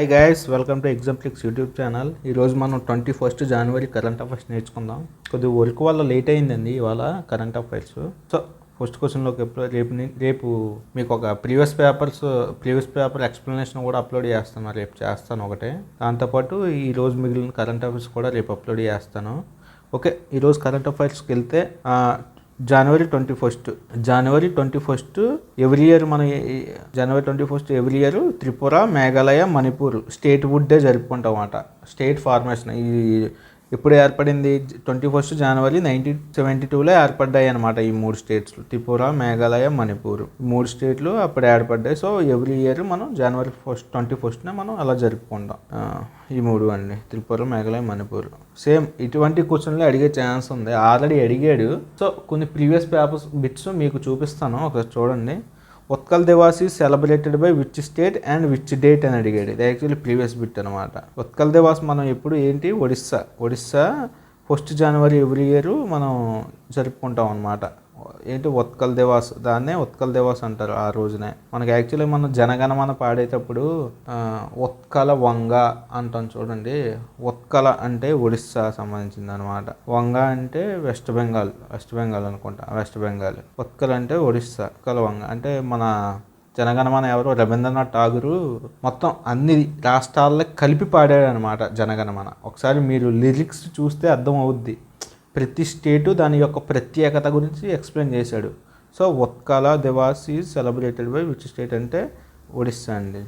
High guys, welcome to ఎగ్జాంప్లిక్స్ YouTube channel. ఈరోజు మనం 21 జనవరి కరెంట్ అఫైర్స్ నేర్చుకుందాం. కొద్దిగా వర్క్ వల్ల లేట్ అయిందండి ఇవాళ కరెంట్ అఫైర్స్. సో ఫస్ట్ క్వశ్చన్లోకి రేపు మీకు ఒక ప్రీవియస్ పేపర్ ఎక్స్ప్లెనేషన్ కూడా అప్లోడ్ చేస్తాను. రేపు చేస్తాను ఒకటే. దాంతోపాటు ఈరోజు మిగిలిన కరెంట్ అఫైర్స్ కూడా రేపు అప్లోడ్ చేస్తాను. ఓకే, ఈరోజు కరెంట్ అఫైర్స్కి వెళ్తే జనవరి 21 ఎవ్రీ ఇయర్ మన జనవరి 21 every year Tripura, Meghalaya, Manipur statehood day జరుపుకుంటాం అన్నమాట. స్టేట్ ఫార్మేషన్ ఇది ఎప్పుడు ఏర్పడింది? 21 జనవరి 1972లో ఏర్పడ్డాయి అనమాట. ఈ 3 స్టేట్స్ త్రిపుర, మేఘాలయ, మణిపూర్ 3 స్టేట్లు అప్పుడు ఏర్పడ్డాయి. సో ఎవ్రీ ఇయర్ మనం జనవరి 21నే మనం అలా జరుపుకుంటాం. ఈ 3 అండి, త్రిపుర, మేఘాలయ, మణిపూర్. సేమ్ ఇటువంటి క్వశ్చన్లు అడిగే ఛాన్స్ ఉంది, ఆల్రెడీ అడిగాడు. సో కొన్ని ప్రీవియస్ పేపర్స్ బిట్స్ మీకు చూపిస్తాను, ఒకసారి చూడండి. Utkal Divas is celebrated by which state and which date అని అడిగాడు. ఇది యాక్చువల్లీ ప్రీవియస్ బిట్ అనమాట. ఉత్కల్ దివాస్ మనం ఎప్పుడు ఏంటి ఒడిస్సా 1 జనవరి ఎవ్రీ ఇయర్ మనం జరుపుకుంటాం అనమాట. ఏంటి ఉత్కల్ దివాస్, దాన్నే ఉత్కల్ దివాస్ అంటారు ఆ రోజునే. మనకి యాక్చువల్లీ మనం జనగణమన పాడేటప్పుడు ఉత్కల వంగ అంటాం చూడండి. ఉత్కల అంటే ఒడిస్సా సంబంధించింది అనమాట. వంగ అంటే వెస్ట్ బెంగాల్ అనుకుంటా, వెస్ట్ బెంగాల్. ఉత్కల్ అంటే ఒడిస్సా, ఉత్కల వంగ అంటే మన జనగణమన ఎవరు? రవీంద్రనాథ్ ఠాగూరు మొత్తం అన్ని రాష్ట్రాలకు కలిపి పాడాడు అనమాట జనగణమన. ఒకసారి మీరు లిరిక్స్ చూస్తే అర్థం అవుద్ది. ప్రతి స్టేటు దాని యొక్క ప్రత్యేకత గురించి ఎక్స్ప్లెయిన్ చేశాడు. So Utkala Divas is celebrated by which state అంటే ఒడిస్సా అండి,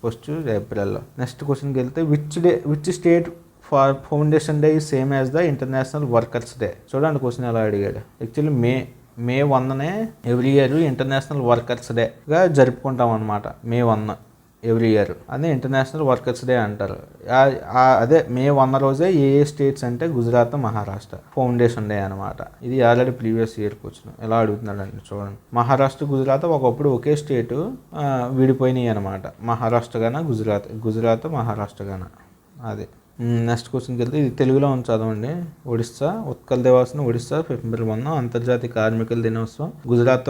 1 ఏప్రిల్లో. నెక్స్ట్ క్వశ్చన్కి వెళ్తే which state foundation day is same as the international workers day. చూడండి క్వశ్చన్ ఎలా అడిగాడు. యాక్చువల్లీ మే 1నే ఎవ్రీ ఇయర్ ఇంటర్నేషనల్ వర్కర్స్ డేగా జరుపుకుంటాం అనమాట. మే 1 ఎవ్రీ ఇయర్ అదే ఇంటర్నేషనల్ వర్కర్స్ డే అంటారు. అదే మే 1 రోజే ఏ స్టేట్స్ అంటే గుజరాత్, మహారాష్ట్ర ఫౌండేషన్ డే అనమాట. ఇది ఆల్రెడీ ప్రీవియస్ ఇయర్కి వచ్చిన. ఎలా అడుగుతున్నాడండి చూడండి. మహారాష్ట్ర, గుజరాత్ ఒకప్పుడు ఒకే స్టేటు, విడిపోయినాయి అనమాట. మహారాష్ట్ర గాన గుజరాత్ మహారాష్ట్ర గాన. అదే నెక్స్ట్ క్వశ్చన్కి వెళ్తే ఇది తెలుగులో ఉంది, చదవండి. ఒడిస్సా ఉత్కల్ దివాస్ను ఒడిస్సా ఫిబ్రవరి 1 అంతర్జాతీయ కార్మికుల దినోత్సవం. గుజరాత్,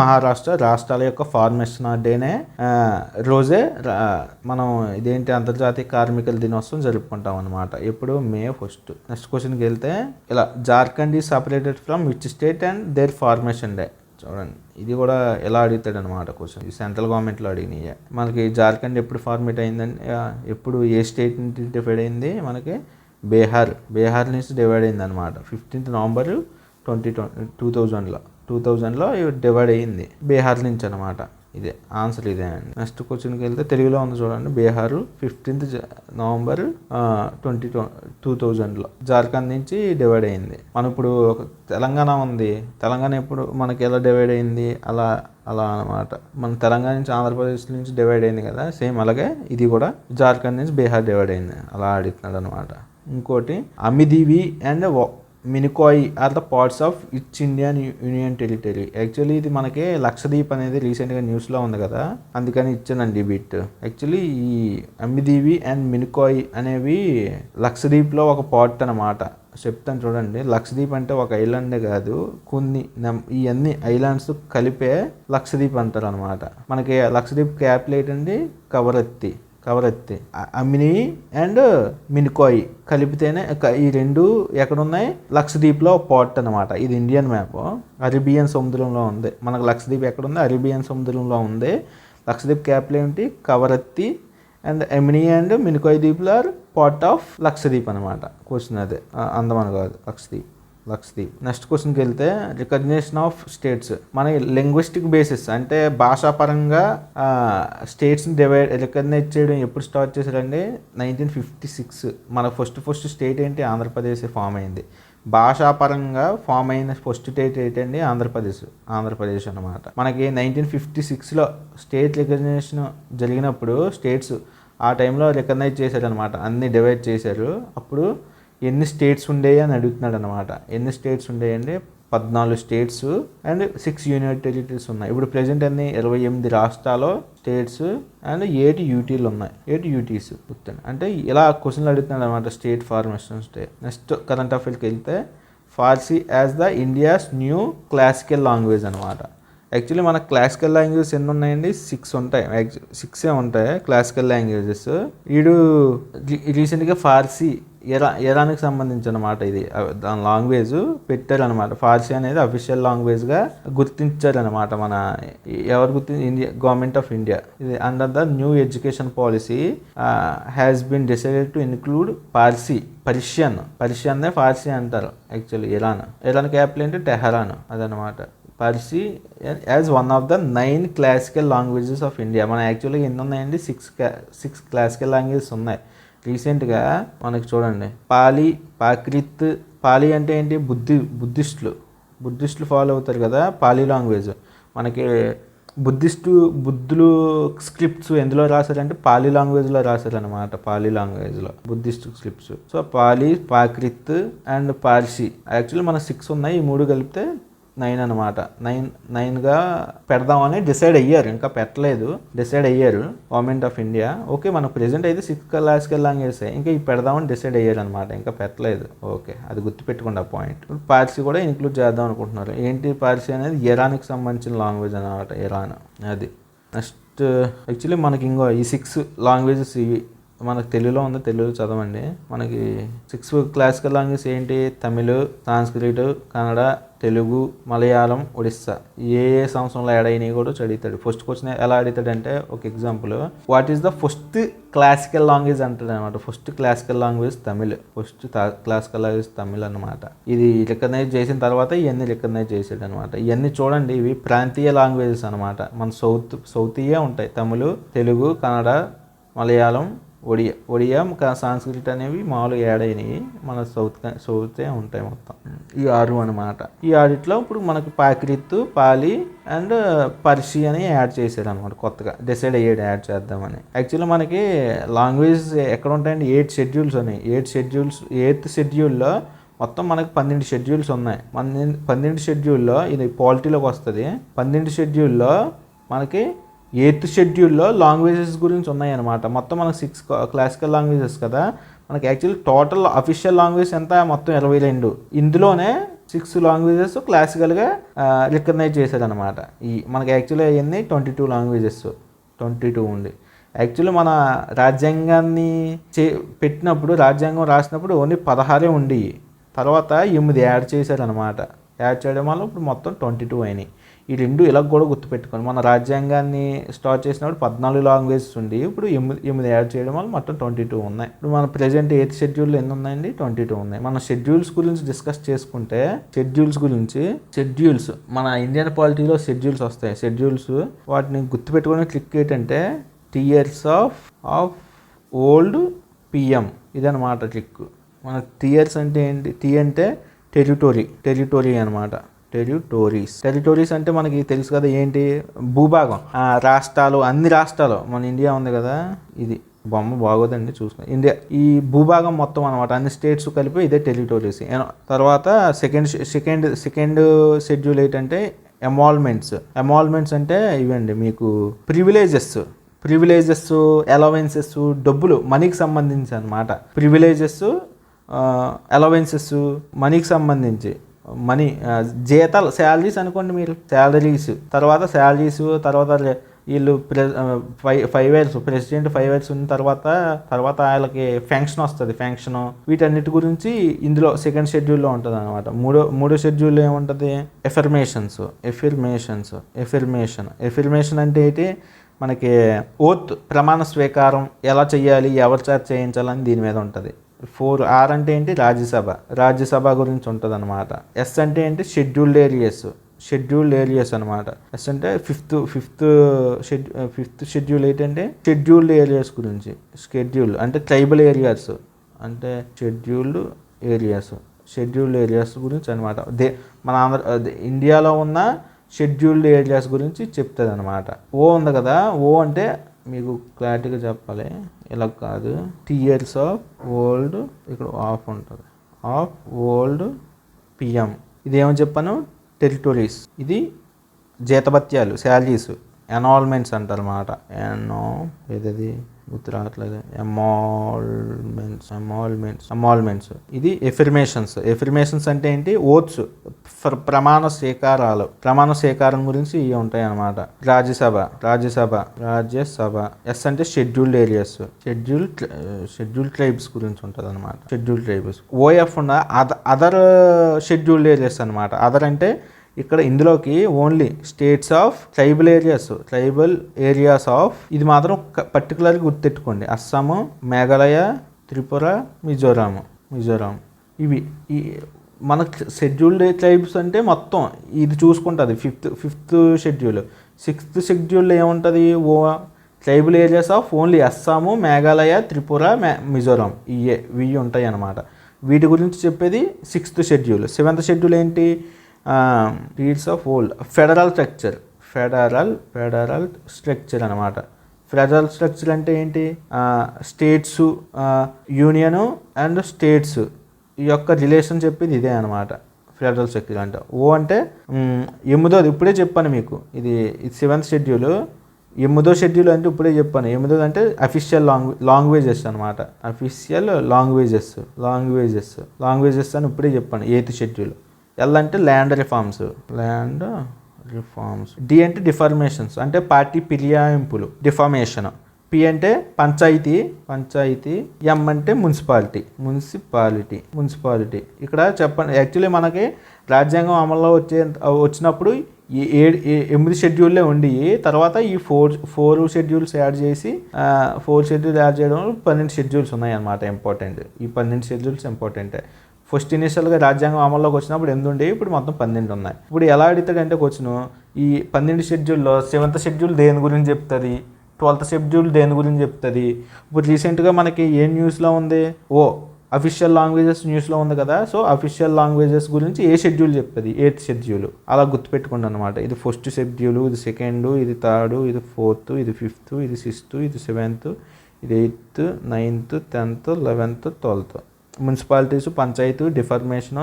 మహారాష్ట్ర రాష్ట్రాల యొక్క ఫార్మేషన్ డేనే రోజే మనం ఇదేంటి అంతర్జాతీయ కార్మికుల దినోత్సవం జరుపుకుంటాం అనమాట. ఎప్పుడు? మే 1. నెక్స్ట్ క్వశ్చన్కి వెళ్తే ఇలా Jharkhand is separated from which state and their formation day. చూడండి, ఇది కూడా ఎలా అడుగుతాడు అనమాట క్వశ్చన్. ఇది సెంట్రల్ గవర్నమెంట్లో అడిగినాయి. మనకి జార్ఖండ్ ఎప్పుడు ఫార్మేట్ అయిందండి? ఎప్పుడు ఏ స్టేట్ నుంచి డివైడ్ అయింది? మనకి బీహార్ నుంచి డివైడ్ అయింది అనమాట. 15 నవంబర్ 2000లో డివైడ్ అయ్యింది బీహార్ నుంచి అనమాట. ఇదే ఆన్సర్, ఇదే అండి. నెక్స్ట్ క్వశ్చన్కి వెళ్తే తెలుగులో ఉంది చూడండి. బీహారు 15 నవంబర్ 2000లో జార్ఖండ్ నుంచి డివైడ్ అయింది. మనం ఇప్పుడు తెలంగాణ ఉంది. తెలంగాణ ఎప్పుడు మనకి ఎలా డివైడ్ అయింది? అలా అనమాట. మన తెలంగాణ నుంచి ఆంధ్రప్రదేశ్ నుంచి డివైడ్ అయింది కదా, సేమ్ అలాగే ఇది కూడా జార్ఖండ్ నుంచి బీహార్ డివైడ్ అయింది. అలా అడుగుతున్నాడు అనమాట. ఇంకోటి Amindivi and Minicoy are the parts of which Indian union territory. Actually ఇది మనకి లక్షద్వీప్ అనేది రీసెంట్గా న్యూస్లో ఉంది కదా, అందుకని ఇచ్చానండి బిట్. యాక్చువల్లీ ఈ అమిదివి అండ్ మినికాయ్ అనేవి లక్షద్వీప్లో ఒక పార్ట్ అనమాట. చెప్తాను చూడండి. లక్షద్వీప్ అంటే ఒక ఐలాండే కాదు, కొన్ని ఇవన్నీ ఐలాండ్స్ కలిపే లక్షద్వీప్ అంటారు అనమాట. మనకి లక్షద్వీప్ క్యాపిటల్ ఏంటండి? కవరత్తి. అమిని అండ్ మినికాయ్ కలిపితేనే ఈ రెండు ఎక్కడున్నాయి? లక్షద్వీప్లో పార్ట్ అనమాట. ఇది ఇండియన్ మ్యాప్. అరేబియన్ సముద్రంలో ఉంది. మనకు లక్షద్వీప్ ఎక్కడుంది? అరేబియన్ సముద్రంలో ఉంది. లక్షద్వీప్ క్యాపిటల్ ఏంటి? కవరత్తి. అండ్ అమిని అండ్ మినికాయ్ ద్వీప్లు ఆర్ పార్ట్ ఆఫ్ లక్షద్వీప్ అనమాట. క్వశ్చన్ అదే, అండమాన్ కాదు, లక్షద్వీప్. నెక్స్ట్ క్వశ్చన్కి వెళ్తే రికగ్నిషన్ ఆఫ్ స్టేట్స్. మన లింగ్విస్టిక్ బేసిస్ అంటే భాషాపరంగా స్టేట్స్ని రికగ్నైజ్ చేయడం ఎప్పుడు స్టార్ట్ చేశారండి? 1956. మన ఫస్ట్ స్టేట్ ఏంటి? ఆంధ్రప్రదేశ్ ఫామ్ అయింది. భాషాపరంగా ఫామ్ అయిన ఫస్ట్ స్టేట్ ఏంటండి? ఆంధ్రప్రదేశ్ అనమాట. మనకి 1956లో స్టేట్ రికగ్నిషన్ జరిగినప్పుడు స్టేట్స్ ఆ టైంలో రికగ్నైజ్ చేశారనమాట. అన్ని డివైడ్ చేశారు. అప్పుడు ఎన్ని స్టేట్స్ ఉండేవి అని అడుగుతున్నాడు అనమాట. ఎన్ని స్టేట్స్ ఉండేయండి? 14 స్టేట్స్ అండ్ 6 యూనియన్ టెరిటరీస్ ఉన్నాయి. ఇప్పుడు ప్రెజెంట్ అన్ని 28 రాష్ట్రాలు స్టేట్స్ అండ్ 8 యూటీలు ఉన్నాయి. 8 యూటీస్ గుర్తుంది. అంటే ఇలా క్వశ్చన్లు అడుగుతున్నాడు అనమాట state formation day. Next current అఫైర్స్కి వెళ్తే Farsi as the India's new classical language అనమాట. యాక్చువల్లీ మన క్లాసికల్ లాంగ్వేజెస్ ఎన్ని ఉన్నాయండి? 6 ఉంటాయి. 6 ఉంటాయి క్లాసికల్ లాంగ్వేజెస్. వీడు రీసెంట్గా ఫార్సీ ఇరాన్కి సంబంధించి అనమాట. ఇది దాని లాంగ్వేజ్ పెట్టారనమాట. ఫార్సీ అనేది అఫీషియల్ లాంగ్వేజ్గా గుర్తించారనమాట. మన ఎవరు ఇండియా గవర్నమెంట్ ఆఫ్ ఇండియా. ఇది under the new education policy has been decided to include పర్షియన్నే ఫార్సీ అంటారు యాక్చువల్లీ. ఇరాన్ క్యాపిటల్ ఏంటి? టెహరాన్. అదనమాట. Parsi as one of the 9 classical languages of India. మన యాక్చువల్గా ఎన్ని ఉన్నాయండి? 6 క్లాసికల్ లాంగ్వేజెస్ ఉన్నాయి. రీసెంట్గా మనకి చూడండి, ప్రాకృత్. పాలీ అంటే ఏంటి? బుద్ధిస్టులు ఫాలో అవుతారు కదా పాలీ లాంగ్వేజ్. మనకి బుద్ధులు స్క్రిప్ట్స్ ఎందులో రాశారంటే పాలీ లాంగ్వేజ్లో రాశారనమాట. పాలీ లాంగ్వేజ్లో Buddhist scripts. So Pali, Prakrit and Parsi. Actually మన 6 ఉన్నాయి. ఈ 3 కలిపితే 9 అనమాట. 9గా పెడదామని డిసైడ్ అయ్యారు. ఇంకా పెట్టలేదు, డిసైడ్ అయ్యారు గవర్నమెంట్ ఆఫ్ ఇండియా. ఓకే, మనకు ప్రెజెంట్ అయితే 6 క్లాసికల్ లాంగ్వేజెస్. ఇంకా ఈ పెడదామని డిసైడ్ అయ్యారు అనమాట. ఇంకా పెట్టలేదు. ఓకే, అది గుర్తుపెట్టుకోండి ఆ పాయింట్. పార్సీ కూడా ఇంక్లూడ్ చేద్దాం అనుకుంటున్నారు. ఏంటి పార్సీ అనేది? ఇరాన్కి సంబంధించిన లాంగ్వేజ్ అనమాట. ఇరాన్ అది. నెక్స్ట్ యాక్చువల్లీ మనకి ఇంకో ఈ 6 లాంగ్వేజెస్ ఇవి మనకు తెలుగులో ఉంది, తెలుగులో చదవండి. మనకి 6 క్లాసికల్ లాంగ్వేజ్ ఏంటి? తమిళ్, సాంస్క్రిట్, కన్నడ, తెలుగు, మలయాళం, ఒడిస్సా. ఏ సంవత్సరంలో యాడ్ అయినాయి కూడా చదువుతాడు. ఫస్ట్ క్వశ్చన్ ఎలా అడుగుతాడంటే, ఒక example, what is the first classical language అంటాడు అనమాట. First classical language Tamil. Classical language Tamil అనమాట. ఇది రికగ్నైజ్ చేసిన తర్వాత ఇవన్నీ రికగ్నైజ్ చేసాడు అనమాట. ఇవన్నీ చూడండి, ఇవి ప్రాంతీయ లాంగ్వేజెస్ అనమాట. మన సౌతీయే ఉంటాయి. తమిళ్, తెలుగు, కన్నడ, మలయాళం, ఒడియా, సాంస్క్రిట్ అనేవి మామూలుగా యాడ్ అయినాయి. మన సౌతే ఉంటాయి మొత్తం. ఈ 6 అనమాట. ఈ 6లో ఇప్పుడు మనకు ప్రాకృత్, పాలీ అండ్ పర్షీ అని యాడ్ చేశారు అనమాట. కొత్తగా డిసైడ్ అయ్యాడు యాడ్ చేద్దామని. యాక్చువల్లీ మనకి లాంగ్వేజ్ ఎక్కడ ఉంటాయండి? 8 షెడ్యూల్స్ ఉన్నాయి. 8th షెడ్యూల్లో మొత్తం మనకి 12 షెడ్యూల్స్ ఉన్నాయి. 12 షెడ్యూల్లో ఇది పాలిటీలోకి వస్తుంది. 12 షెడ్యూల్లో మనకి 8th షెడ్యూల్లో లాంగ్వేజెస్ గురించి ఉన్నాయన్నమాట. మొత్తం మనకు 6 క్లాసికల్ లాంగ్వేజెస్ కదా. మనకి యాక్చువల్లీ టోటల్ అఫీషియల్ లాంగ్వేజ్ ఎంత? మొత్తం 22. ఇందులోనే 6 లాంగ్వేజెస్ క్లాసికల్గా రికగ్నైజ్ చేశారనమాట. మనకి యాక్చువల్లీ అయ్యింది 22 లాంగ్వేజెస్. 22 ఉంది. యాక్చువల్లీ మన రాజ్యాంగాన్ని పెట్టినప్పుడు, రాజ్యాంగం రాసినప్పుడు ఓన్లీ 16 ఉండి, తర్వాత 8 యాడ్ చేశారనమాట. యాడ్ చేయడం వల్ల ఇప్పుడు మొత్తం 22 అయినాయి. ఈ 2 ఇలా కూడా గుర్తుపెట్టుకోండి. మన రాజ్యాంగాన్ని స్టార్ట్ చేసినప్పుడు 14 లాంగ్వేజెస్ ఉండి, ఇప్పుడు 8 యాడ్ చేయడం వల్ల మొత్తం 22 ఉన్నాయి. ఇప్పుడు మన ప్రెజెంట్ 8th షెడ్యూల్లో ఎన్ని ఉన్నాయండి? 22 ఉన్నాయి. మన షెడ్యూల్స్ గురించి డిస్కస్ చేసుకుంటే, షెడ్యూల్స్ మన ఇండియన్ పాలిటీలో షెడ్యూల్స్ వస్తాయి. షెడ్యూల్స్ వాటిని గుర్తుపెట్టుకునే ట్రిక్ ఏంటంటే, టియర్స్ ఆఫ్ ఓల్డ్ పిఎం. ఇదనమాట ట్రిక్. మన టియర్స్ అంటే ఏంటి? టీ అంటే టెరిటోరీ అనమాట. టెరిటోరీస్ అంటే మనకి తెలుసు కదా ఏంటి? భూభాగం. రాష్ట్రాలు, అన్ని రాష్ట్రాలు. మన ఇండియా ఉంది కదా, ఇది బొమ్మ బాగోదండి చూసుకుని. ఇండియా ఈ భూభాగం మొత్తం అనమాట. అన్ని స్టేట్స్ కలిపి ఇదే టెరిటోరీస్. తర్వాత సెకండ్ షెడ్యూల్ ఏంటంటే ఎమాల్మెంట్స్ అంటే ఇవండి మీకు ప్రివిలేజెస్, అలవెన్సెస్, డబ్బులు, మనీకి సంబంధించి అనమాట. ప్రివిలేజెస్, అలవెన్సెస్, మనీకి సంబంధించి. మనీ, జీతాలు, శాలరీస్ అనుకోండి మీరు. తర్వాత శాలరీస్, తర్వాత వీళ్ళు 5 years ప్రెసిడెంట్ 5 years ఉన్న తర్వాత వాళ్ళకి ఫెన్షన్ వస్తుంది. వీటన్నిటి గురించి ఇందులో సెకండ్ షెడ్యూల్లో ఉంటుంది అనమాట. మూడో షెడ్యూల్లో ఏముంటుంది? ఎఫర్మేషన్ అంటే ఏంటి? మనకి ఓత్, ప్రమాణ స్వీకారం ఎలా చేయాలి, ఎవరి చేత చేయించాలని దీని మీద ఉంటుంది. 4R అంటే ఏంటి? రాజ్యసభ గురించి ఉంటుంది అనమాట. ఎస్ అంటే ఏంటి? షెడ్యూల్డ్ ఏరియాస్ అనమాట. ఎస్ అంటే ఫిఫ్త్ షెడ్యూల్ ఏంటంటే షెడ్యూల్డ్ ఏరియాస్ గురించి. షెడ్యూల్ అంటే ట్రైబల్ ఏరియాస్ అంటే షెడ్యూల్డ్ ఏరియాస్ గురించి అనమాట. మన ఇండియాలో ఉన్న షెడ్యూల్డ్ ఏరియాస్ గురించి చెప్తుంది అనమాట. ఓ ఉంది కదా, ఓ అంటే మీకు క్లారిటీగా చెప్పాలి, ఇలా కాదు. టియర్స్ ఆఫ్ ఓల్డ్, ఇక్కడ ఆఫ్ ఉంటుంది. Of old PM. ఇది ఏమని చెప్పాను? టెరిటోరీస్. ఇది జీతభత్యాలు, శాలరీస్, ఎనాల్మెంట్స్ అంటారు అన్నమాట. ఏది గుర్తు రావట్లేదు. అమాల్మెంట్స్. ఇది ఎఫర్మేషన్స్ అంటే ఏంటి? ఓట్స్, ప్రమాణ స్వీకారం గురించి ఇవి ఉంటాయి అన్నమాట. రాజ్యసభ. ఎస్ అంటే షెడ్యూల్డ్ ఏరియాస్, షెడ్యూల్డ్ ట్రైబ్స్ గురించి ఉంటుంది అనమాట. Scheduled tribes. ఓఎఫ్ ఉన్న అదర్ షెడ్యూల్డ్ ఏరియాస్ అనమాట. అదర్ అంటే ఇక్కడ ఇందులోకి only states of tribal areas of, ఇది మాత్రం పర్టికులర్గా గుర్తెట్టుకోండి, అస్సాము, మేఘాలయ, త్రిపుర, మిజోరాం. ఇవి ఈ మనకు షెడ్యూల్డ్ ట్రైబ్స్ అంటే మొత్తం ఇది చూసుకుంటుంది. Fifth schedule. సిక్స్త్ షెడ్యూల్లో ఏముంటుంది? Tribal areas of only Assam, Meghalaya, Tripura, Mizoram, ఇవి ఉంటాయి అన్నమాట. వీటి గురించి చెప్పేది సిక్స్త్ షెడ్యూల్. సెవెంత్ షెడ్యూల్ ఏంటి? Reads of old federal structure అనమాట. ఫెడరల్ స్ట్రక్చర్ అంటే ఏంటి? స్టేట్స్, యూనియను అండ్ స్టేట్స్ ఈ యొక్క రిలేషన్ చెప్పేది ఇదే అనమాట ఫెడరల్ స్ట్రక్చర్ అంటే. అంటే 8వ, ఇప్పుడే చెప్పాను మీకు, ఇది సెవెంత్ షెడ్యూల్. 8వ షెడ్యూల్ అంటే ఇప్పుడే చెప్పాను. 8వ అంటే అఫీషియల్ లాంగ్వేజెస్ అనమాట. అఫీషియల్ లాంగ్వేజెస్ అని ఇప్పుడే చెప్పాను. 8th schedule. ఎల్ అంటే ల్యాండ్ రిఫార్మ్స్. డి అంటే డిఫార్మేషన్స్, అంటే పార్టీ ఫిర్యాయింపులు, డిఫార్మేషన్. పి అంటే పంచాయతీ. ఎం అంటే మున్సిపాలిటీ. ఇక్కడ చెప్పండి, యాక్చువల్లీ మనకి రాజ్యాంగం అమల్లో వచ్చినప్పుడు ఈ 8 షెడ్యూల్లే ఉండి, తర్వాత ఈ ఫోర్ షెడ్యూల్స్ యాడ్ చేసి 4 షెడ్యూల్ యాడ్ చేయడం 12 షెడ్యూల్స్ ఉన్నాయి అన్నమాట. ఇంపార్టెంట్. ఈ 12 షెడ్యూల్స్ ఇంపార్టెంటే. ఫస్ట్ ఇనిషియల్గా రాజ్యాంగం అమల్లోకి వచ్చినప్పుడు 8 ఉండేవి, ఇప్పుడు మొత్తం 12 ఉన్నాయి. ఇప్పుడు ఎలా అడుగుతాడంటే క్వశ్చన్, ఈ 12 షెడ్యూల్లో 7th షెడ్యూల్ దేని గురించి చెప్తుంది, 12th షెడ్యూల్ దేని గురించి చెప్తుంది. ఇప్పుడు రీసెంట్గా మనకి ఏ న్యూస్లో ఉంది? అఫీషియల్ లాంగ్వేజెస్ న్యూస్లో ఉంది కదా. సో అఫీషియల్ లాంగ్వేజెస్ గురించి ఏ షెడ్యూల్ చెప్తుంది? 8th schedule. అలా గుర్తుపెట్టుకోండి అనమాట. ఇది ఫస్ట్ షెడ్యూల్, ఇది సెకండ్, ఇది థర్డ్, ఇది 4th, ఇది 5th, ఇది 6th, ఇది 7th, ఇది 8th, 9th, 10th, 11th, 12th. Municipalities, panchayat, deformation,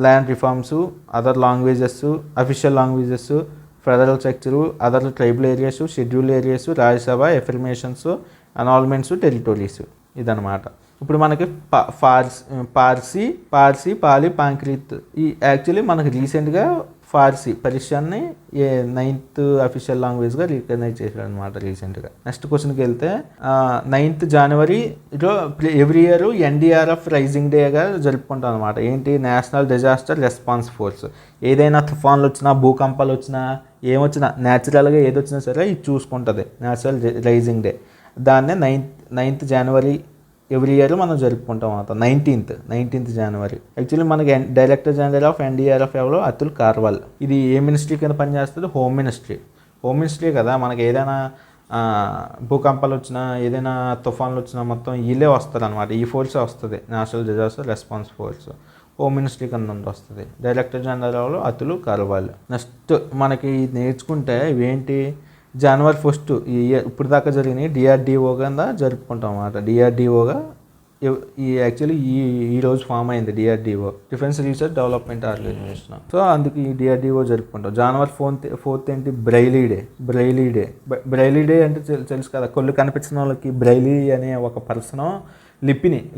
land reforms, other languages, official languages, federal structure, other tribal areas, scheduled areas, Rajya Sabha, affirmations, అనాల్మెంట్స్, territories. ఇదనమాట. ఇప్పుడు మనకి పార్సీ, పాలి, పాంక్రీత్. ఈ యాక్చువల్లీ మనకి రీసెంట్గా పర్షియన్ని 9th అఫీషియల్ లాంగ్వేజ్గా రికగ్నైజ్ చేశాడు అనమాట రీసెంట్గా. నెక్స్ట్ క్వశ్చన్కి వెళ్తే 9th జనవరిలో ఎవ్రీ ఇయర్ NDRF రైజింగ్ డేగా జరుపుకుంటాం అనమాట. ఏంటి? National disaster response force. ఏదైనా తుఫాన్లు వచ్చినా, భూకంపాలు వచ్చినా, ఏమొచ్చినా, న్యాచురల్గా ఏదొచ్చినా సరే ఇది చూసుకుంటుంది నేషనల్ రైజింగ్ డే. దాన్నే 9th జనవరి ఎవ్రీ ఇయర్ మనం జరుపుకుంటాం అంత. 19th జనవరి. యాక్చువల్లీ మనకి డైరెక్టర్ జనరల్ ఆఫ్ NDRF ఎవరో? అతుల్ కార్వాల్. ఇది ఏ మినిస్ట్రీ కింద పనిచేస్తుంది? హోమ్ మినిస్ట్రీ కదా. మనకి ఏదైనా భూకంపాలు వచ్చినా, ఏదైనా తుఫాన్లు వచ్చినా మొత్తం వీళ్ళే వస్తారు అనమాట. ఈ ఫోర్సే వస్తుంది, national disaster response force. Home ministry కింద నుండి వస్తుంది. డైరెక్టర్ జనరల్ ఎవరు? అతుల్ కార్వాల్. నెక్స్ట్ మనకి ఈవేంటి? జనవరి 1 ఈ ఇప్పుడు దాకా జరిగినాయి DRDO కింద జరుపుకుంటాం అన్నమాట. DRDOగా యాక్చువల్లీ ఈ రోజు ఫామ్ అయింది DRDO, defence research development organisation. So అందుకు ఈ DRDO జరుపుకుంటాం. జనవరి 4th ఏంటి? బ్రైలీ డే అంటే తెలుసు కదా. కళ్ళు కనిపించిన వాళ్ళకి బ్రైలీ అనే ఒక పర్సన్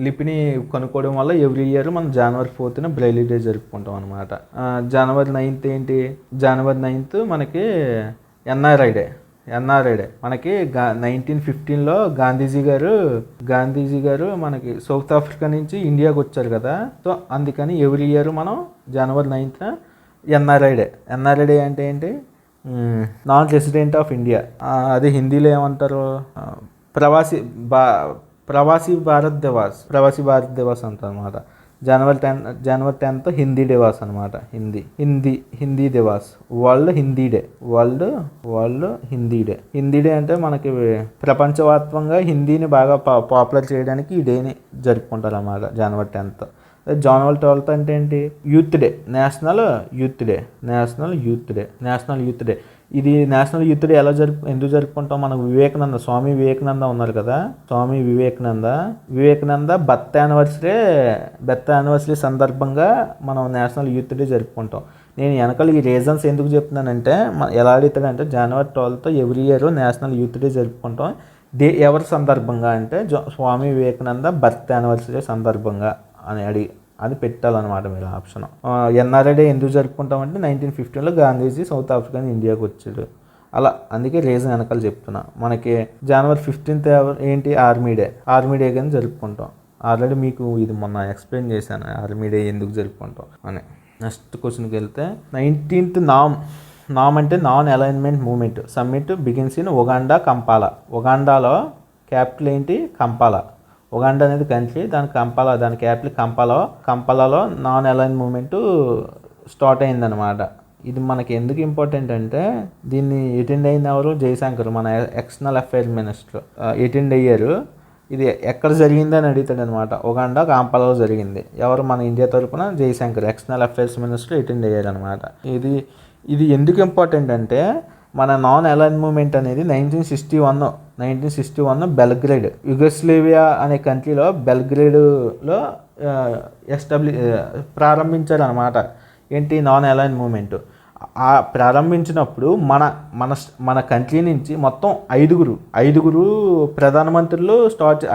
లిపిని కనుక్కోవడం వల్ల ఎవ్రీ ఇయర్ మనం జనవరి 4th బ్రైలీ డే జరుపుకుంటాం అనమాట. జనవరి 9th ఏంటి? జనవరి 9th మనకి NRI డే. మనకి 1915లో గాంధీజీ గారు మనకి సౌత్ ఆఫ్రికా నుంచి ఇండియాకి వచ్చారు కదా. సో అందుకని ఎవ్రీ ఇయర్ మనం జనవరి 9th NRI డే అంటే ఏంటి? Non resident of India. అది హిందీలో ఏమంటారు? ప్రవాసీ భారత్ దివాస్ అంటారు అనమాట. జనవరి 10th హిందీ దివాస్ అనమాట. హిందీ దివాస్. వరల్డ్ హిందీ డే అంటే మనకి ప్రపంచవ్యాప్తంగా హిందీని బాగా పాపులర్ చేయడానికి ఈ డేని జరుపుకుంటారు అన్నమాట. జనవరి 10th. జనవరి 12th అంటే ఏంటి? National youth day. ఇది నేషనల్ యూత్ డే ఎందుకు జరుపుకుంటాం? మనకు స్వామి వివేకానంద ఉన్నారు కదా. స్వామి వివేకానంద బర్త్ యానివర్సరీ సందర్భంగా మనం నేషనల్ యూత్ డే జరుపుకుంటాం. నేను వెనకాల ఈ రీజన్స్ ఎందుకు చెప్తున్నానంటే, ఎలా అడుగుతాడంటే జనవరి 12th every year national youth day జరుపుకుంటాం. ఎవరి సందర్భంగా అంటే స్వామి వివేకానంద బర్త్ యానివర్సరీ సందర్భంగా అని పెట్టాలన్నమాట మీరు ఆప్షన్. ఎన్ఆర్ఐ డే ఎందుకు జరుపుకుంటామంటే 1915లో గాంధీజీ సౌత్ ఆఫ్రికా నుంచి ఇండియాకి వచ్చాడు, అలా అందుకే రీజన్ వెనకాల చెప్తున్నా. మనకి జనవరి 15th ఏంటి, ఆర్మీ డే కానీ జరుపుకుంటాం. ఆల్రెడీ మీకు ఇది మొన్న ఎక్స్ప్లెయిన్ చేశాను ఆర్మీ డే ఎందుకు జరుపుకుంటాం అని. నెక్స్ట్ క్వశ్చన్కి వెళ్తే 19th నామ్ అంటే non alignment movement summit begins in Uganda Kampala. ఉగాండాలో క్యాపిటల్ ఏంటి, కంపాలా. ఉగాండా అనేది కంట్రీ, దాని క్యాపిటల్ కంపాలాలో నాన్ అలైన్ మూమెంట్ స్టార్ట్ అయిందనమాట. ఇది మనకి ఎందుకు ఇంపార్టెంట్ అంటే దీన్ని అటెండ్ అయింది ఎవరు, జయశంకర్ మన ఎక్స్టర్నల్ అఫైర్స్ మినిస్టర్ అటెండ్ అయ్యారు. ఇది ఎక్కడ జరిగింది అని అడుగుతాడు అనమాట. ఉగాండా కాంపాలాలో జరిగింది. ఎవరు, మన ఇండియా తరపున Jaishankar external affairs minister attend అయ్యారు అనమాట. ఇది ఎందుకు ఇంపార్టెంట్ అంటే మన నాన్ అలైన్ మూమెంట్ అనేది 1961 బెల్గ్రేడ్, యుగోస్లేవియా అనే కంట్రీలో బెల్గ్రేడ్లో ప్రారంభించారనమాట. ఏంటి, నాన్ అలైన్ మూమెంట్. ఆ ప్రారంభించినప్పుడు మన కంట్రీ నుంచి మొత్తం ఐదుగురు ప్రధానమంత్రులు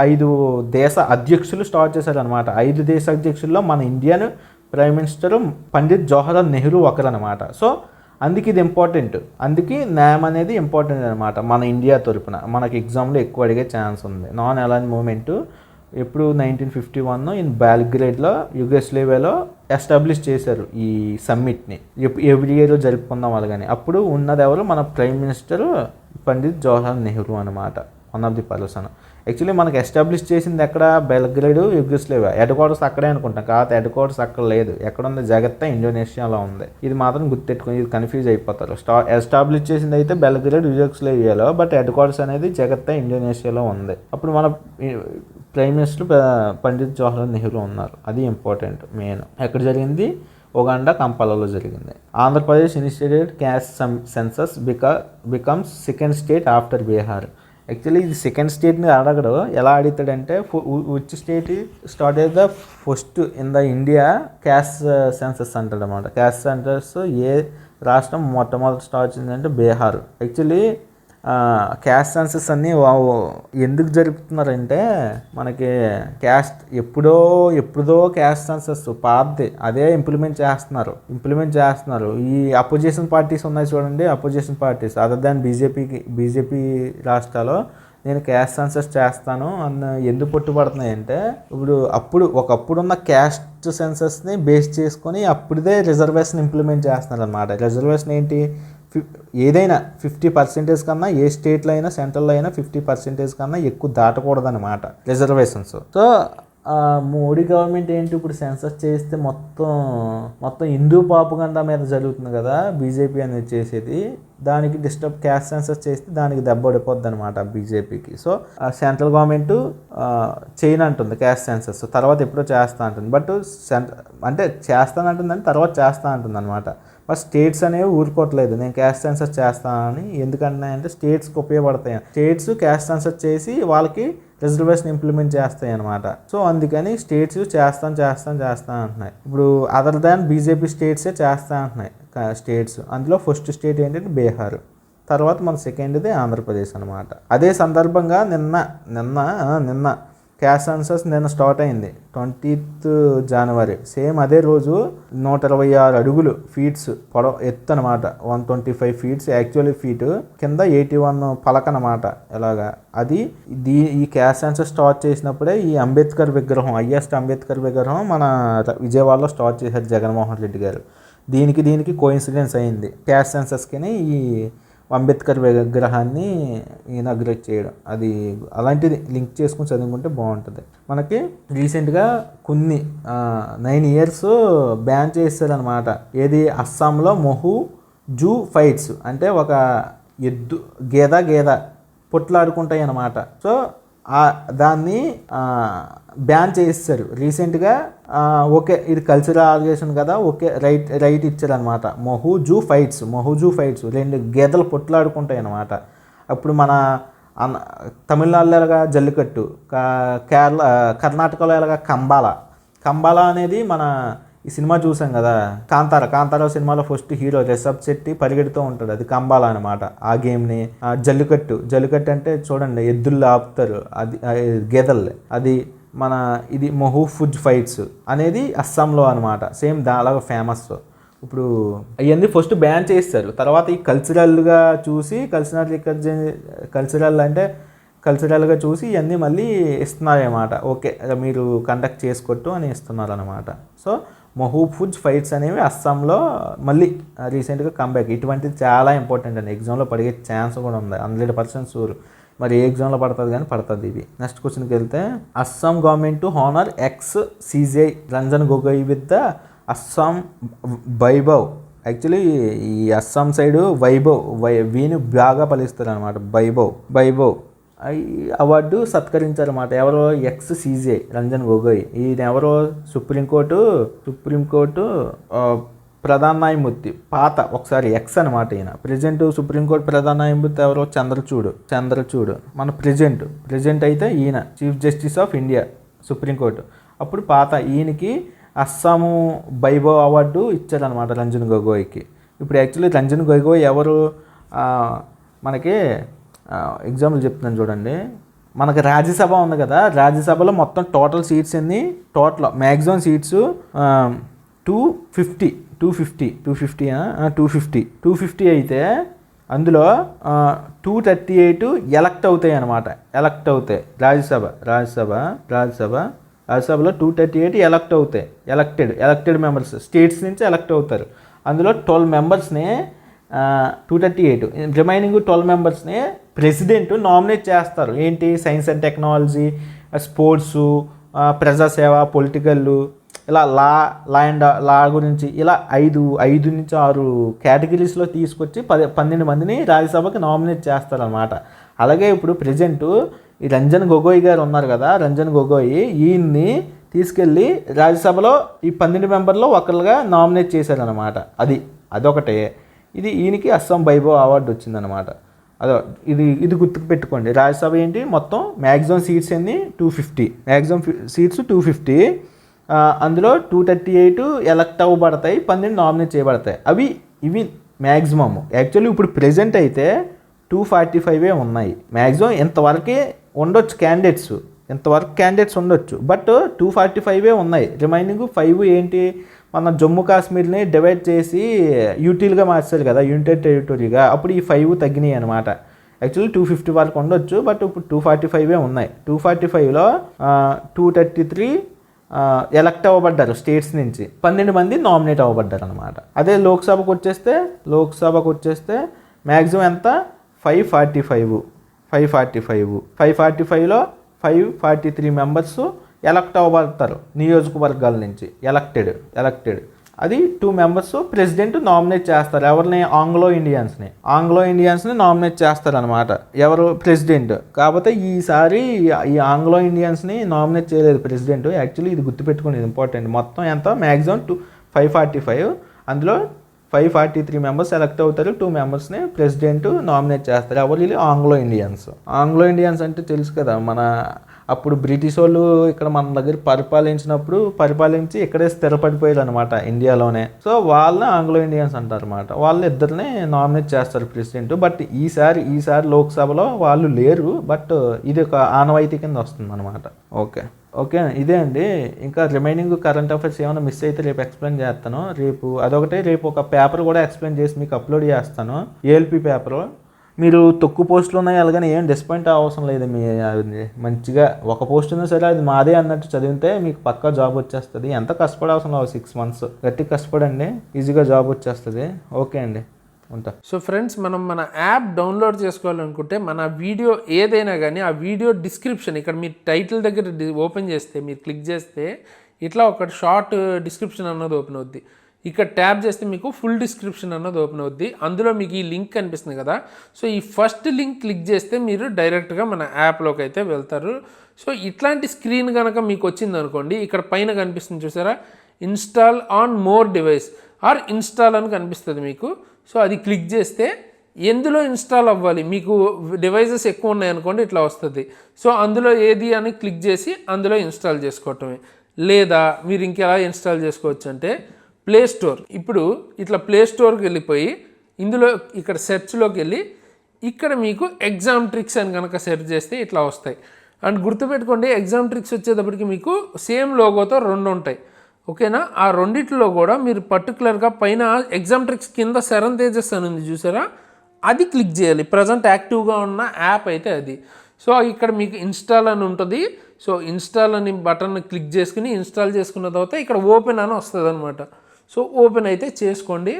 5 దేశ అధ్యక్షులు స్టార్ట్ చేశారనమాట. 5 దేశ అధ్యక్షుల్లో మన Indian prime minister Pandit Jawaharlal Nehru ఒకరనమాట. సో అందుకే ఇది ఇంపార్టెంట్, అందుకే న్యామ్ అనేది ఇంపార్టెంట్ అనమాట. మన ఇండియా తరపున మనకి ఎగ్జామ్లో ఎక్కువ అడిగే ఛాన్స్ ఉంది. నాన్ అలైన్ మూమెంట్ ఎప్పుడు 1951 ఇన్ బెల్గ్రేడ్లో యుగోస్లేవియాలో ఎస్టాబ్లిష్ చేశారు ఈ సమ్మిట్ని. ఎవ్రీ ఇయర్ జరుపుకుందాం అలాగని. అప్పుడు ఉన్నది ఎవరు, మన ప్రైమ్ మినిస్టర్ పండిత్ జవహర్లాల్ నెహ్రూ అనమాట, one of the person. Actually మనకి ఎస్టాబ్లిష్ చేసింది ఎక్కడ, బెల్గ్రేడ్, యుగోస్లేవియా. హెడ్ క్వార్టర్స్ అక్కడే అనుకుంటాం, కాకపోతే హెడ్ క్వార్టర్స్ అక్కడ లేదు. ఎక్కడ ఉంది, జగత్తా ఇండోనేషియాలో ఉంది. ఇది మాత్రం గుర్తెట్టుకుని ఇది కన్ఫ్యూజ్ అయిపోతారు. ఎస్టాబ్లిష్ చేసింది అయితే బెల్గ్రేడ్, యుగోస్లేవియాలో, బట్ హెడ్ క్వార్టర్స్ అనేది జగత్తా ఇండోనేషియాలో ఉంది. అప్పుడు మన ప్రైమ్ మినిస్టర్ పండిత్ జవహర్లాల్ నెహ్రూ ఉన్నారు. అది ఇంపార్టెంట్ మెయిన్. ఎక్కడ జరిగింది, ఉగాండా కంపాలాలో జరిగింది. Andhra Pradesh initiated caste census becomes second state after Bihar. Actually ఇది సెకండ్ స్టేట్ని అడగడు, ఎలా అడుగుతాడంటే విచ్ స్టేట్ స్టార్ట్ అయ్యి the first in the India caste census అంటాడు అనమాట. క్యాస్ట్ సెన్సస్ ఏ రాష్ట్రం మొట్టమొదటి స్టార్ట్ చేసిందంటే బీహార్. యాక్చువల్లీ క్యాస్ట్ సెన్సస్ అన్నీ ఎందుకు జరుపుతున్నారంటే మనకి క్యాస్ట్ ఎప్పుడో క్యాస్ట్ సెన్సస్ పాతది అదే ఇంప్లిమెంట్ చేస్తున్నారు. ఈ అపోజిషన్ పార్టీస్ ఉన్నాయి చూడండి, opposition parties other than BJP రాష్ట్రాల్లో నేను క్యాస్ట్ సెన్సస్ చేస్తాను అన్న ఎందుకు పట్టుబడుతున్నాయంటే ఒకప్పుడున్న క్యాస్ట్ సెన్సస్ని బేస్ చేసుకొని అప్పుడే రిజర్వేషన్ ఇంప్లిమెంట్ చేస్తున్నారు అనమాట. రిజర్వేషన్ ఏంటి, ఏదైనా 50% కన్నా, ఏ స్టేట్లో అయినా సెంట్రల్లో అయినా 50% కన్నా ఎక్కువ దాటకూడదన్నమాట రిజర్వేషన్స్. సో మోడీ గవర్నమెంట్ ఏంటి, ఇప్పుడు సెన్సస్ చేస్తే మొత్తం హిందూ పాపుగండా మీద జరుగుతుంది కదా బీజేపీ అనేది చేసేది. దానికి క్యాస్ట్ సెన్సస్ చేస్తే దానికి దెబ్బడిపోద్ది అనమాట బీజేపీకి. సో సెంట్రల్ గవర్నమెంట్ చేయనంటుంది క్యాస్ట్ సెన్సస్, తర్వాత ఎప్పుడో చేస్తా అంటుంది. బట్ అంటే చేస్తానంటుందని తర్వాత చేస్తా అంటుంది అనమాట. బట్ స్టేట్స్ అనేవి ఊరుకోవట్లేదు, నేను క్యాస్ట్ సెన్సస్ చేస్తానని. ఎందుకంటే స్టేట్స్కి ఉపయోగపడతాయి. స్టేట్స్ క్యాస్ట్ సెన్సస్ చేసి వాళ్ళకి రిజర్వేషన్ ఇంప్లిమెంట్ చేస్తాయి అనమాట. సో అందుకని స్టేట్స్ చేస్తాను అంటున్నాయి. ఇప్పుడు అదర్ దాన్ బీజేపీ స్టేట్సే చేస్తా అంటున్నాయి స్టేట్స్. అందులో ఫస్ట్ స్టేట్ ఏంటంటే బీహార్, తర్వాత మన సెకండ్ది ఆంధ్రప్రదేశ్ అనమాట. అదే సందర్భంగా నిన్న క్యాస్ట్ సెన్సస్ నిన్న స్టార్ట్ అయింది 20th జనవరి. సేమ్ అదే రోజు 126 అడుగులు ఫీట్స్ ఎత్తు అనమాట. 125 ఫీట్స్ యాక్చువల్లీ ఫీట్, కింద 81 పలక అనమాట. ఎలాగా అది ఈ క్యాస్ట్ సెన్సస్ స్టార్ట్ చేసినప్పుడే ఈ అంబేద్కర్ విగ్రహం, హైయెస్ట్ అంబేద్కర్ విగ్రహం మన విజయవాడలో స్టార్ట్ చేశారు జగన్మోహన్ రెడ్డి గారు. దీనికి కోఇన్సిడెన్స్ అయింది క్యాస్ట్ సెన్సస్కి ఈ అంబేద్కర్ విగ్రహాన్ని ఇనాగ్రేట్ చేయడం. అది అలాంటిది లింక్ చేసుకుని చదువుకుంటే బాగుంటుంది. మనకి రీసెంట్గా 9 years బ్యాన్ చేస్తారనమాట. ఏది, అస్సాంలో మొహు జూ ఫైట్స్ అంటే ఒక గేద పొట్లాడుకుంటాయి అన్నమాట. సో దాన్ని బ్యాన్ చేస్తారు రీసెంట్గా. ఓకే, ఇది కల్చరల్ ఆర్గనైజేషన్ కదా, ఓకే రైట్ ఇచ్చారనమాట. మొహు జూ ఫైట్స్ 2 గేదెలు పొట్లాడుకుంటాయి అన్నమాట. అప్పుడు మన తమిళనాడులో ఎలాగా జల్లికట్టు, కర్ణాటకలో ఎలాగా కంబాలా అనేది మన ఈ సినిమా చూసాం కదా కాంతారా సినిమాలో ఫస్ట్ హీరో రిషబ్ శెట్టి పరిగెడుతూ ఉంటాడు, అది కంబాల అనమాట. ఆ గేమ్ని జల్లికట్టు అంటే చూడండి ఎద్దుల్లో ఆపుతారు, అది గేదెల్ని, అది మన ఇది మొహూఫుజ్ ఫైట్స్ అనేది అస్సాంలో అనమాట. సేమ్ అలాగా ఫేమస్. ఇప్పుడు అవన్నీ ఫస్ట్ బ్యాన్ చేస్తారు, తర్వాత ఈ కల్చరల్గా చూసి కల్చరల్గా చూసి ఇవన్నీ మళ్ళీ ఇస్తున్నారన్నమాట. ఓకే మీరు కండక్ట్ చేసుకోట్టు అని ఇస్తున్నారు అనమాట. సో మొహూఫుజ్ ఫైట్స్ అనేవి అస్సాంలో మళ్ళీ రీసెంట్గా కంబ్యాక్. ఇటువంటిది చాలా ఇంపార్టెంట్ అండి, ఎగ్జామ్లో పడిగే ఛాన్స్ కూడా ఉంది 100% షూర్. మరి ఏ ఎగ్జామ్లో పడుతుంది కానీ పడుతుంది ఇది. నెక్స్ట్ క్వశ్చన్కి వెళ్తే, Assam government to honour X CJ Ranjan Gogoi with the Assam Vaibhav. Actually ఈ అస్సాం సైడు వీని బాగా పలిస్తారు అనమాట. వైభవ్ ఈ అవార్డు సత్కరించారన్నమాట. ఎవరో ఎక్స్ సీజే రంజన్ గొగోయ్. ఈయన ఎవరో సుప్రీంకోర్టు ప్రధాన న్యాయమూర్తి ఒకసారి ఎక్స్ అనమాట. ఈయన ప్రజెంట్ సుప్రీంకోర్టు ప్రధాన న్యాయమూర్తి ఎవరో చంద్రచూడ్ మన ప్రజెంట్ అయితే ఈయన chief justice of India supreme court. అప్పుడు ఈయనకి అస్సాము వైభవ్ అవార్డు ఇచ్చారనమాట రంజన్ గొగోయ్కి. ఇప్పుడు యాక్చువల్లీ రంజన్ గొగోయ్ ఎవరు, మనకి ఎగ్జాంపుల్ చెప్తున్నాను చూడండి. మనకి రాజ్యసభ ఉంది కదా, రాజ్యసభలో మొత్తం టోటల్ సీట్స్ ఎన్ని, మ్యాక్సిమం సీట్స్ 250 అయితే అందులో 238 ఎలక్ట్ అవుతాయి అనమాట. రాజ్యసభలో 238 ఎలక్టెడ్ మెంబర్స్ స్టేట్స్ నుంచి ఎలక్ట్ అవుతారు. అందులో 12 మెంబర్స్ని 238 రిమైనింగ్ 12 మెంబర్స్ని ప్రెసిడెంట్ నామినేట్ చేస్తారు. ఏంటి, సైన్స్ అండ్ టెక్నాలజీ, స్పోర్ట్సు, ప్రజాసేవ, పొలిటికల్, ఇలా లా గురించి ఇలా 5 నుంచి 6 కేటగిరీస్లో తీసుకొచ్చి 12 మందిని రాజ్యసభకి నామినేట్ చేస్తారనమాట. అలాగే ఇప్పుడు ప్రజెంట్ ఈ రంజన్ గొగోయ్ గారు ఉన్నారు కదా, రంజన్ గొగోయ్ ఈయన్ని తీసుకెళ్ళి రాజ్యసభలో ఈ 12 మెంబర్లో ఒకరుగా నామినేట్ చేశారనమాట. అదొకటే. ఈయనకి అస్సాం వైభవ్ అవార్డు వచ్చిందనమాట. ఇది గుర్తుకు పెట్టుకోండి. రాజ్యసభ ఏంటి, మొత్తం మ్యాక్సిమం సీట్స్ ఎన్ని 250 అందులో 238 ఎలక్ట్ అవ్వబడతాయి, 12 నామినేట్ చేయబడతాయి. ఇవి మ్యాక్సిమమ్. యాక్చువల్లీ ఇప్పుడు ప్రెజెంట్ అయితే 245 ఉన్నాయి. మ్యాక్సిమం ఎంతవరకే ఉండొచ్చు క్యాండిడేట్స్ ఉండొచ్చు, బట్ 245 ఉన్నాయి. రిమైనింగ్ 5 ఏంటి, మన జమ్మూ కాశ్మీర్ని డివైడ్ చేసి యూటీలుగా మార్చారు కదా, యూనిటెడ్ టెరిటరీగా. అప్పుడు ఈ 5 తగ్గినాయి అనమాట. యాక్చువల్లీ 250 వరకు ఉండొచ్చు, బట్ ఇప్పుడు 245 ఉన్నాయి. 245లో 233 ఎలక్ట్ అవ్వబడ్డారు స్టేట్స్ నుంచి, 12 మంది నామినేట్ అవ్వబడ్డారు అనమాట. అదే లోక్సభకు వచ్చేస్తే మ్యాక్సిమం ఎంత, 545లో 543 మెంబర్స్ ఎలక్ట్ అవ్వబడతారు నియోజకవర్గాల నుంచి. ఎలక్టెడ్ అది 2 మెంబర్స్ ప్రెసిడెంట్ నామినేట్ చేస్తారు. ఎవరిని, ఆంగ్లో ఇండియన్స్ని నామినేట్ చేస్తారనమాట. ఎవరు, ప్రెసిడెంట్. కాకపోతే ఈసారి ఈ ఆంగ్లో ఇండియన్స్ని నామినేట్ చేయలేదు ప్రెసిడెంట్. యాక్చువల్లీ ఇది గుర్తుపెట్టుకునేది ఇంపార్టెంట్. మొత్తం ఎంత, మ్యాక్సిమం 545, అందులో 543 మెంబర్స్ ఎలక్ట్ అవుతారు, 2 మెంబర్స్ని ప్రెసిడెంట్ నామినేట్ చేస్తారు. ఎవరు, ఆంగ్లో ఇండియన్స్ అంటే తెలుసు కదా, మన అప్పుడు బ్రిటిష్ వాళ్ళు ఇక్కడ మన దగ్గర పరిపాలించి ఇక్కడే స్థిరపడిపోయారు అనమాట ఇండియాలోనే. సో వాళ్ళని ఆంగ్లో ఇండియన్స్ అంటారు అనమాట. వాళ్ళు ఇద్దరిని నామినేట్ చేస్తారు ప్రెసిడెంట్. బట్ ఈసారి లోక్సభలో వాళ్ళు లేరు, బట్ ఇది ఒక ఆనవాయితీ కింద వస్తుంది అనమాట. ఓకే ఇదే అండి. ఇంకా రిమైనింగ్ కరెంట్ అఫైర్స్ ఏమైనా మిస్ అయితే రేపు ఎక్స్ప్లెయిన్ చేస్తాను. రేపు ఒక పేపర్ కూడా ఎక్స్ప్లెయిన్ చేసి మీకు అప్లోడ్ చేస్తాను, ఏఎల్పి పేపరు. మీరు తక్కువ పోస్టులు ఉన్నాయి అలాగని ఏం డిసప్పాయింట్ అవసరం లేదు. మంచిగా ఒక పోస్ట్ ఉన్నా సరే అది మాదే అన్నట్టు చదివితే మీకు పక్కా జాబ్ వచ్చేస్తుంది. ఎంత కష్టపడే అవసరం లేదు, 6 months గట్టిగా కష్టపడండి, ఈజీగా జాబ్ వచ్చేస్తుంది. ఓకే అండి, ఉంటా. సో ఫ్రెండ్స్, మన యాప్ డౌన్లోడ్ చేసుకోవాలనుకుంటే మన వీడియో ఏదైనా కానీ ఆ వీడియో డిస్క్రిప్షన్ ఇక్కడ మీరు టైటిల్ దగ్గర ఓపెన్ చేస్తే, మీరు క్లిక్ చేస్తే ఇట్లా ఒక షార్ట్ డిస్క్రిప్షన్ అన్నది ఓపెన్ అవుద్ది. ఇక్కడ ట్యాప్ చేస్తే మీకు ఫుల్ డిస్క్రిప్షన్ అన్నది ఓపెన్ అవుద్ది. అందులో మీకు ఈ లింక్ కనిపిస్తుంది కదా, సో ఈ ఫస్ట్ లింక్ క్లిక్ చేస్తే మీరు డైరెక్ట్గా మన యాప్లోకి అయితే వెళ్తారు. సో ఇట్లాంటి స్క్రీన్ కనుక మీకు వచ్చింది అనుకోండి, ఇక్కడ పైన కనిపిస్తుంది చూసారా, install on more device are install అని కనిపిస్తుంది మీకు. సో అది క్లిక్ చేస్తే ఎందులో ఇన్స్టాల్ అవ్వాలి, మీకు డివైజెస్ ఎక్కువ ఉన్నాయనుకోండి ఇట్లా వస్తుంది. సో అందులో ఏది అని క్లిక్ చేసి అందులో ఇన్స్టాల్ చేసుకోవటమే. లేదా మీరు ఇంకెలా ఇన్స్టాల్ చేసుకోవచ్చు అంటే ప్లే స్టోర్. ఇప్పుడు ఇట్లా ప్లే స్టోర్కి వెళ్ళిపోయి ఇందులో ఇక్కడ సెర్చ్లోకి వెళ్ళి ఇక్కడ మీకు ఎగ్జామ్ ట్రిక్స్ అని కనుక సెర్చ్ చేస్తే ఇట్లా వస్తాయి. అండ్ గుర్తుపెట్టుకోండి, ఎగ్జామ్ ట్రిక్స్ వచ్చేటప్పటికి మీకు సేమ్ లోగోతో 2 ఉంటాయి. ఓకేనా? ఆ రెండిట్లో కూడా మీరు పర్టికులర్గా పైన ఎగ్జామ్ ట్రిక్స్ కింద శరణ్ తేజస్ అని ఉంది చూసారా, అది క్లిక్ చేయాలి. ప్రజెంట్ యాక్టివ్గా ఉన్న యాప్ అయితే అది. సో ఇక్కడ మీకు ఇన్స్టాల్ అని ఉంటుంది. సో ఇన్స్టాల్ అని బటన్ క్లిక్ చేసుకుని ఇన్స్టాల్ చేసుకున్న తర్వాత ఇక్కడ ఓపెన్ అని వస్తుంది అనమాట. సో ఓపెన్ అయితే చేసుకోండి.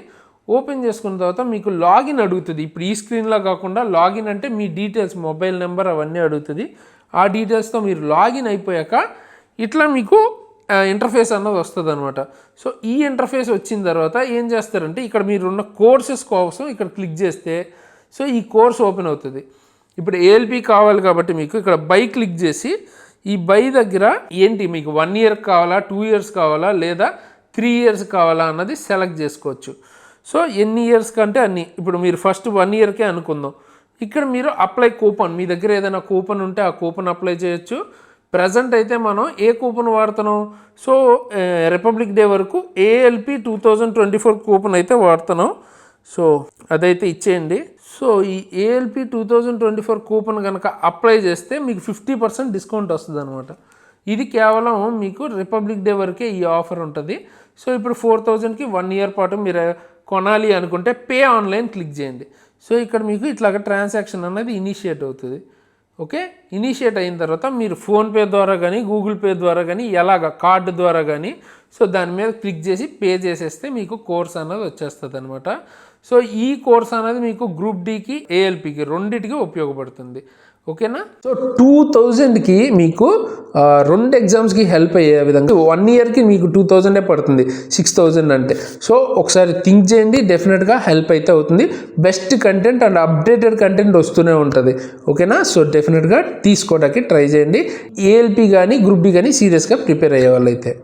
ఓపెన్ చేసుకున్న తర్వాత మీకు లాగిన్ అడుగుతుంది. ఇప్పుడు ఈ స్క్రీన్లో కాకుండా లాగిన్ అంటే మీ డీటెయిల్స్, మొబైల్ నెంబర్ అవన్నీ అడుగుతుంది. ఆ డీటెయిల్స్తో మీరు లాగిన్ అయిపోయాక ఇట్లా మీకు ఇంటర్ఫేస్ అన్నది వస్తుంది అనమాట. సో ఈ ఇంటర్ఫేస్ వచ్చిన తర్వాత ఏం చేస్తారంటే ఇక్కడ మీరున్న కోర్సెస్ కోసం ఇక్కడ క్లిక్ చేస్తే సో ఈ కోర్స్ ఓపెన్ అవుతుంది. ఇప్పుడు ఏఎల్పి కావాలి కాబట్టి మీకు ఇక్కడ బై క్లిక్ చేసి ఈ బై దగ్గర ఏంటి మీకు 1 year కావాలా, 2 years కావాలా, లేదా 3 years కావాలా అన్నది సెలెక్ట్ చేసుకోవచ్చు. సో ఎన్ని ఇయర్స్ కంటే అన్ని. ఇప్పుడు మీరు ఫస్ట్ 1 yearకే అనుకుందాం. ఇక్కడ మీరు అప్లై కూపన్, మీ దగ్గర ఏదైనా కూపన్ ఉంటే ఆ కూపన్ అప్లై చేయొచ్చు. ప్రజెంట్ అయితే మనం ఏ కూపన్ వాడుతున్నాం? సో రిపబ్లిక్ డే వరకు ఏఎల్పి 2024 కూపన్ అయితే వాడుతున్నాం. సో అదైతే ఇచ్చేయండి. సో ఈ ఏఎల్పి 2024 కూపన్ కనుక అప్లై చేస్తే మీకు 50% డిస్కౌంట్ వస్తుంది అనమాట. ఇది కేవలం మీకు రిపబ్లిక్ డే వరకే ఈ ఆఫర్ ఉంటుంది. సో ఇప్పుడు 4000కి 1 year పాటు మీరు కొనాలి అనుకుంటే పే ఆన్లైన్ క్లిక్ చేయండి. సో ఇక్కడ మీకు ఇట్లాగ ట్రాన్సాక్షన్ అనేది ఇనిషియేట్ అవుతుంది. ఓకే, ఇనిషియేట్ అయిన తర్వాత మీరు ఫోన్పే ద్వారా కానీ, గూగుల్ పే ద్వారా కానీ, ఎలాగ కార్డు ద్వారా కానీ సో దాని మీద క్లిక్ చేసి పే చేసేస్తే మీకు కోర్స్ అన్నది వచ్చేస్తుంది అనమాట. సో ఈ కోర్స్ అనేది మీకు గ్రూప్ డికి, ఏఎల్పికి రెండింటికి ఉపయోగపడుతుంది. ఓకేనా? సో 2000కి మీకు 2 ఎగ్జామ్స్కి హెల్ప్ అయ్యే విధంగా 1 yearకి మీకు 2000 పడుతుంది, 6000 అంటే. సో ఒకసారి థింక్ చేయండి, డెఫినెట్గా హెల్ప్ అయితే అవుతుంది. Best content and updated content వస్తూనే ఉంటుంది. ఓకేనా? సో డెఫినెట్గా తీసుకోవడానికి ట్రై చేయండి. ఏఎల్పి కానీ, గ్రూప్ డి కానీ సీరియస్గా ప్రిపేర్ అయ్యే వాళ్ళైతే.